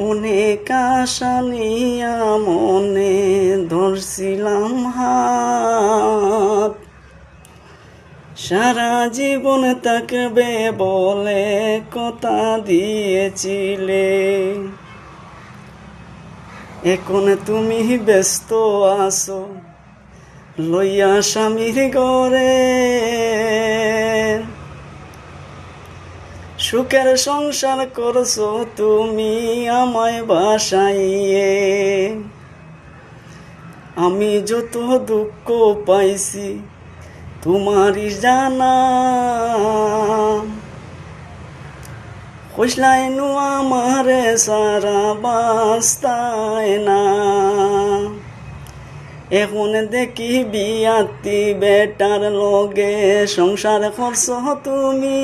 অনেক আশা নিয়া মনে ধরছিলাম হাত, সারা জীবন থাকবে বলে কথা দিয়েছিলে। এখন তুমি ব্যস্ত আছো লইয়া স্বামীর ঘরে, সুখের সংসার করছো তুমি আমায় বাসাইয়ে। আমি যত দুঃখ পাইছি তোমারই জানা, কইসলাই নু আমারে সারা বাস্তায় না। এখন দেখি বিয়াতি বেটার লগে সংসার করছো তুমি।